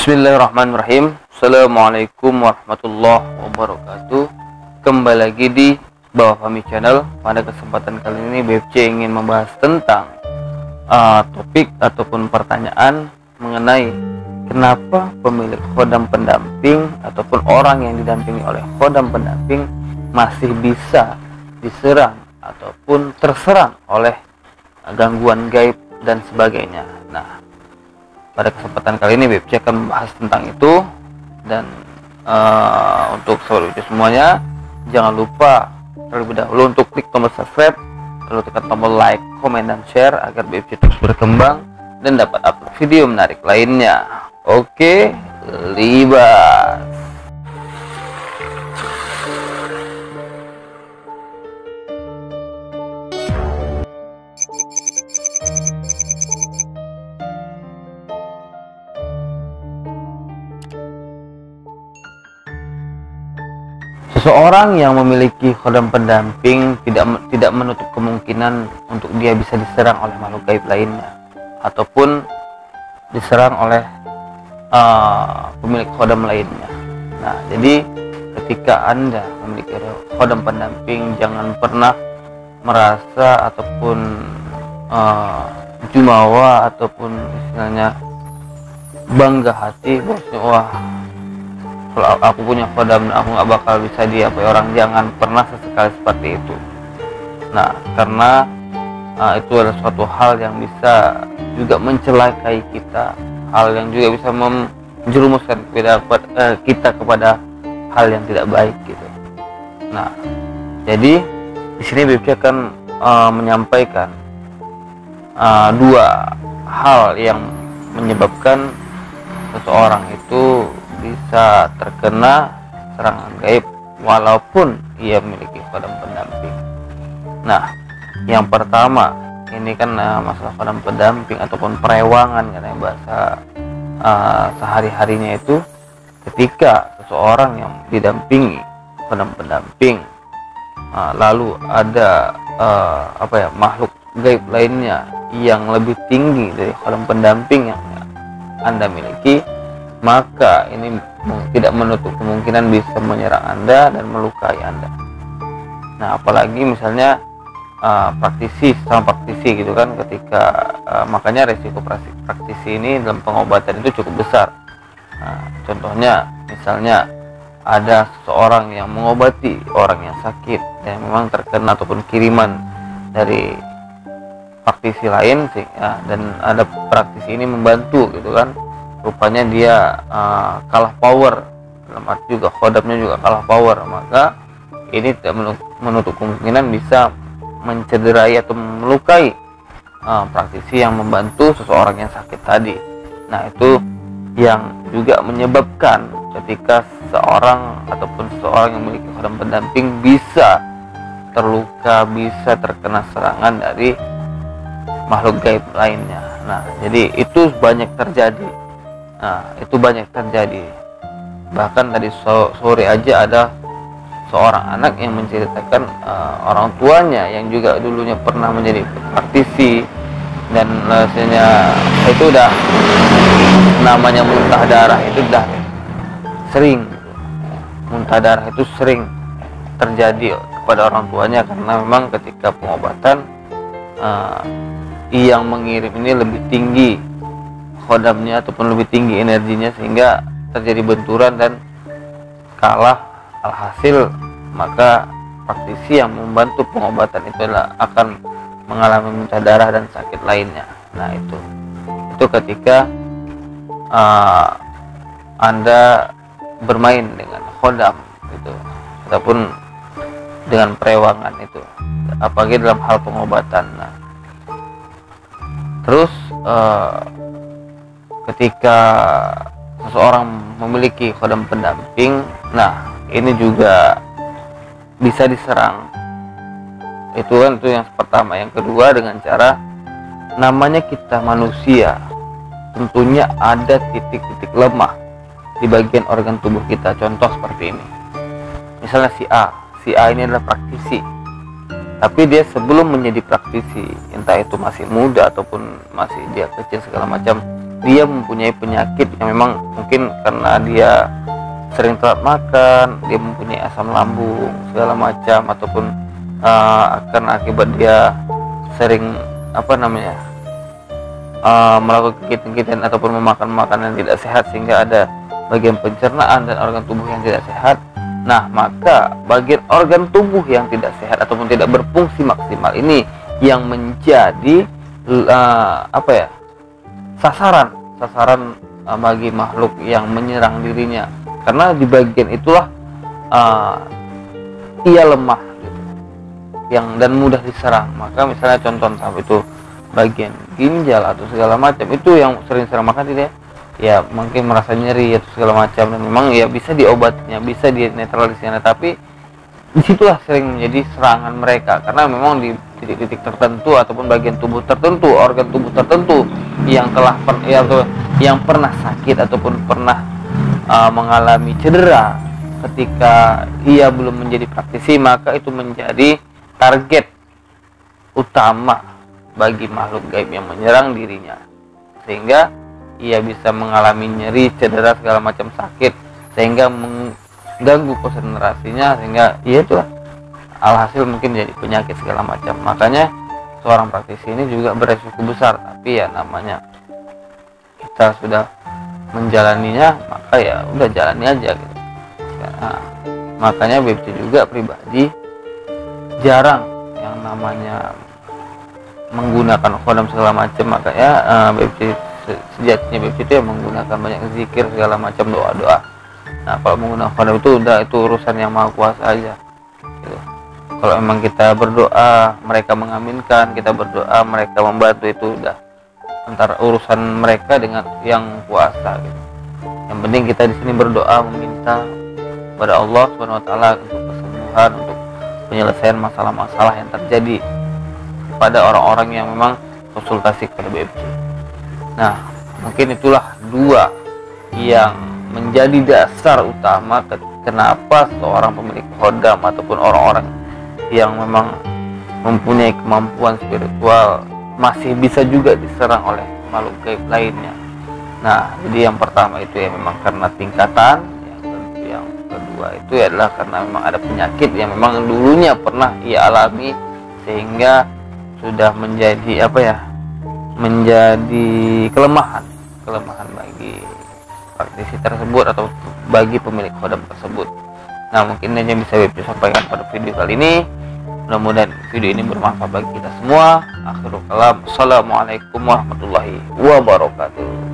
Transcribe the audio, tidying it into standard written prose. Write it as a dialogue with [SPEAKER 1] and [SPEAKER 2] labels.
[SPEAKER 1] Bismillahirrahmanirrahim. Assalamualaikum warahmatullahi wabarakatuh. Kembali lagi di Bawah Fahmi Channel. Pada kesempatan kali ini BFC ingin membahas tentang topik ataupun pertanyaan mengenai kenapa pemilik khodam pendamping ataupun orang yang didampingi oleh khodam pendamping masih bisa diserang ataupun terserang oleh gangguan gaib dan sebagainya. Nah, pada kesempatan kali ini BFC akan membahas tentang itu. Dan untuk sobat BFC semuanya, jangan lupa terlebih dahulu untuk klik tombol subscribe, lalu tekan tombol like, komen, dan share agar BFC terus berkembang dan dapat upload video menarik lainnya. Oke, libas. Seseorang yang memiliki khodam pendamping tidak menutup kemungkinan untuk dia bisa diserang oleh makhluk gaib lainnya ataupun diserang oleh pemilik khodam lainnya. Nah, jadi ketika Anda memiliki khodam pendamping, jangan pernah merasa ataupun jumawa ataupun istilahnya bangga hati bahwasanya wah, kalau aku punya khodam aku nggak bakal bisa diapai orang. Jangan pernah sesekali seperti itu. Nah, karena itu adalah suatu hal yang bisa juga mencelakai kita, hal yang juga bisa menjerumuskan kita kepada hal yang tidak baik gitu. Nah, jadi di sini BFC akan menyampaikan dua hal yang menyebabkan seseorang itu bisa terkena serangan gaib walaupun ia memiliki khodam pendamping. Nah, yang pertama ini kan masalah khodam pendamping ataupun perewangan, karena bahasa sehari-harinya itu ketika seseorang yang didampingi khodam pendamping lalu ada makhluk gaib lainnya yang lebih tinggi dari khodam pendamping yang Anda miliki, maka ini tidak menutup kemungkinan bisa menyerang Anda dan melukai Anda. Nah, apalagi misalnya praktisi gitu kan, ketika makanya resiko praktisi ini dalam pengobatan itu cukup besar. Nah, contohnya misalnya ada seseorang yang mengobati orang yang sakit dan memang terkena ataupun kiriman dari praktisi lain sih, ya, dan ada praktisi ini membantu gitu kan, rupanya dia kalah power, dalam arti juga khodamnya juga kalah power, maka ini tidak menutup kemungkinan bisa mencederai atau melukai praktisi yang membantu seseorang yang sakit tadi. Nah, itu yang juga menyebabkan ketika seseorang yang memiliki khodam pendamping bisa terluka, bisa terkena serangan dari makhluk gaib lainnya. Nah, jadi itu banyak terjadi. Bahkan tadi sore aja ada seorang anak yang menceritakan orang tuanya yang juga dulunya pernah menjadi praktisi, dan rasanya itu udah namanya muntah darah itu udah sering, muntah darah itu sering terjadi kepada orang tuanya, karena memang ketika pengobatan yang mengirim ini lebih tinggi khodamnya ataupun lebih tinggi energinya, sehingga terjadi benturan dan kalah. Alhasil maka praktisi yang membantu pengobatan itu akan mengalami muntah darah dan sakit lainnya. Nah, itu ketika Anda bermain dengan khodam gitu ataupun dengan perewangan itu, apalagi dalam hal pengobatan. Nah, terus ketika seseorang memiliki khodam pendamping, nah ini juga bisa diserang. Itu yang pertama. Yang kedua, dengan cara namanya kita manusia, tentunya ada titik-titik lemah di bagian organ tubuh kita. Contoh seperti ini, misalnya si A ini adalah praktisi, tapi dia sebelum menjadi praktisi, entah itu masih muda ataupun masih dia kecil segala macam, dia mempunyai penyakit yang memang mungkin karena dia sering telat makan, dia mempunyai asam lambung segala macam, ataupun karena akibat dia sering melakukan kegiatan-kegiatan ataupun memakan makanan yang tidak sehat sehingga ada bagian pencernaan dan organ tubuh yang tidak sehat. Nah, maka bagian organ tubuh yang tidak sehat ataupun tidak berfungsi maksimal ini yang menjadi sasaran bagi makhluk yang menyerang dirinya, karena di bagian itulah ia lemah gitu, dan mudah diserang. Maka misalnya contoh itu bagian ginjal atau segala macam, itu yang sering makan tidak ya mungkin merasa nyeri atau segala macam, dan memang ya bisa diobatinya, bisa dinetralisirnya, tapi disitulah sering menjadi serangan mereka, karena memang di titik-titik tertentu ataupun bagian tubuh tertentu, organ tubuh tertentu yang pernah sakit ataupun pernah mengalami cedera ketika ia belum menjadi praktisi, maka itu menjadi target utama bagi makhluk gaib yang menyerang dirinya, sehingga ia bisa mengalami nyeri, cedera, segala macam sakit, sehingga mengganggu konsentrasinya, sehingga ya itulah alhasil mungkin jadi penyakit segala macam. Makanya seorang praktisi ini juga beresiko besar, tapi ya namanya kita sudah menjalaninya, maka ya udah jalani aja gitu. Nah, makanya BPC juga pribadi jarang yang namanya menggunakan khodam segala macam. Makanya BPC sejatinya BPC itu ya menggunakan banyak zikir segala macam, doa-doa. Nah, kalau menggunakan khodam itu itu urusan yang maha kuasa aja gitu. Kalau memang kita berdoa mereka mengaminkan, kita berdoa mereka membantu, itu udah antara urusan mereka dengan yang kuasa gitu. Yang penting kita di sini berdoa meminta kepada Allah Subhanahu wa taala untuk kesembuhan, untuk penyelesaian masalah-masalah yang terjadi pada orang-orang yang memang konsultasi kepada BPC. Nah, mungkin itulah dua yang menjadi dasar utama kenapa seorang pemilik khodam ataupun orang-orang yang memang mempunyai kemampuan spiritual masih bisa juga diserang oleh makhluk gaib lainnya. Nah, jadi yang pertama itu ya memang karena tingkatan, yang kedua itu adalah karena memang ada penyakit yang memang dulunya pernah ia alami, sehingga sudah menjadi menjadi kelemahan bagi praktisi tersebut atau bagi pemilik khodam tersebut. Nah, mungkin ini yang bisa BPC sampaikan pada video kali ini. Mudah-mudahan video ini bermanfaat bagi kita semua. Akhirul kalam, assalamualaikum warahmatullahi wabarakatuh.